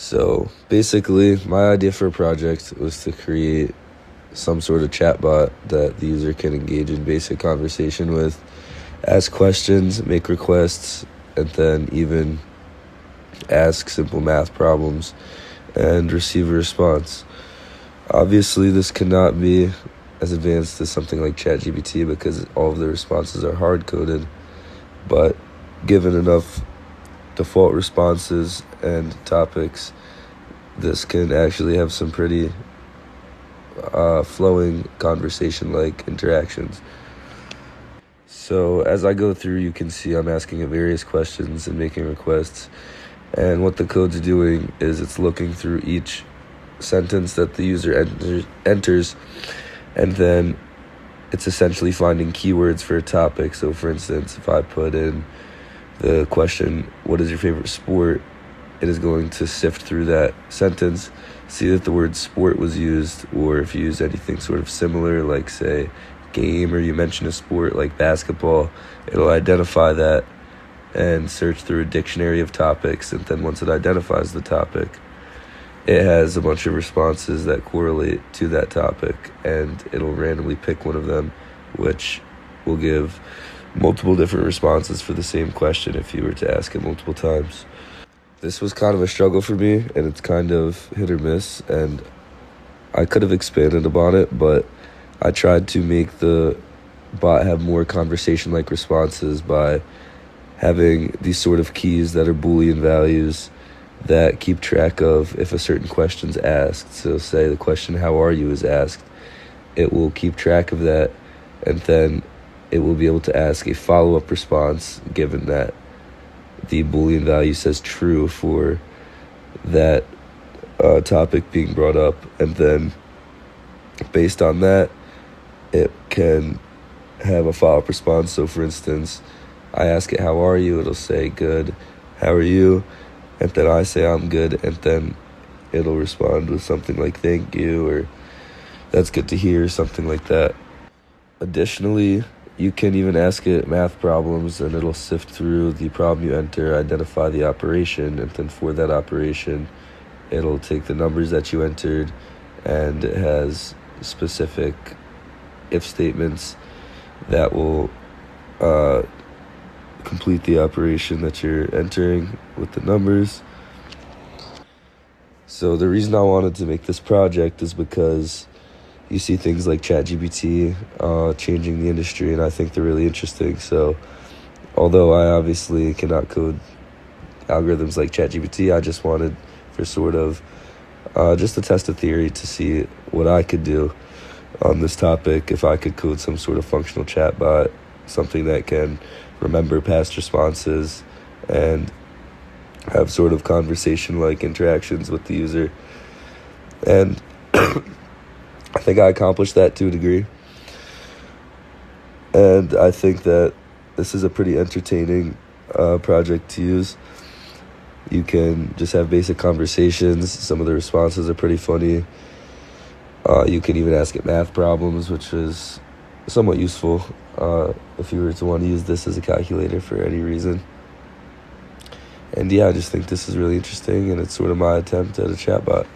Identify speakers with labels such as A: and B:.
A: So basically, my idea for a project was to create some sort of chatbot that the user can engage in basic conversation with, ask questions, make requests, and then even ask simple math problems and receive a response. Obviously, this cannot be as advanced as something like ChatGPT because all of the responses are hard-coded, but given enough default responses and topics, this can actually have some pretty flowing conversation-like interactions. So as I go through, you can see I'm asking it various questions and making requests. And what the code's doing is it's looking through each sentence that the user enters, and then it's essentially finding keywords for a topic. So for instance, if I put in the question, what is your favorite sport? It is going to sift through that sentence, see that the word sport was used, or if you use anything sort of similar, like say game, or you mention a sport like basketball, it'll identify that and search through a dictionary of topics. And then once it identifies the topic, it has a bunch of responses that correlate to that topic, and it'll randomly pick one of them, which will give multiple different responses for the same question if you were to ask it multiple times. This was kind of a struggle for me, and it's kind of hit or miss, and I could have expanded upon it, but I tried to make the bot have more conversation-like responses by having these sort of keys that are Boolean values that keep track of if a certain question's asked. So say the question, how are you, is asked, it will keep track of that, and then it will be able to ask a follow-up response given that the Boolean value says true for that topic being brought up. And then based on that, it can have a follow-up response. So for instance, I ask it, how are you? It'll say, good. How are you? And then I say, I'm good. And then it'll respond with something like, thank you, or that's good to hear, something like that. Additionally, you can even ask it math problems, and it'll sift through the problem you enter, identify the operation, and then for that operation, it'll take the numbers that you entered, and it has specific if statements that will complete the operation that you're entering with the numbers. So the reason I wanted to make this project is because you see things like ChatGPT changing the industry, and I think they're really interesting. So although I obviously cannot code algorithms like ChatGPT, I just wanted for sort of just to test a theory to see what I could do on this topic, if I could code some sort of functional chatbot, something that can remember past responses and have sort of conversation-like interactions with the user. And I think I accomplished that to a degree. And I think that this is a pretty entertaining project to use. You can just have basic conversations. Some of the responses are pretty funny. You can even ask it math problems, which is somewhat useful if you were to want to use this as a calculator for any reason. And yeah, I just think this is really interesting, and it's sort of my attempt at a chatbot.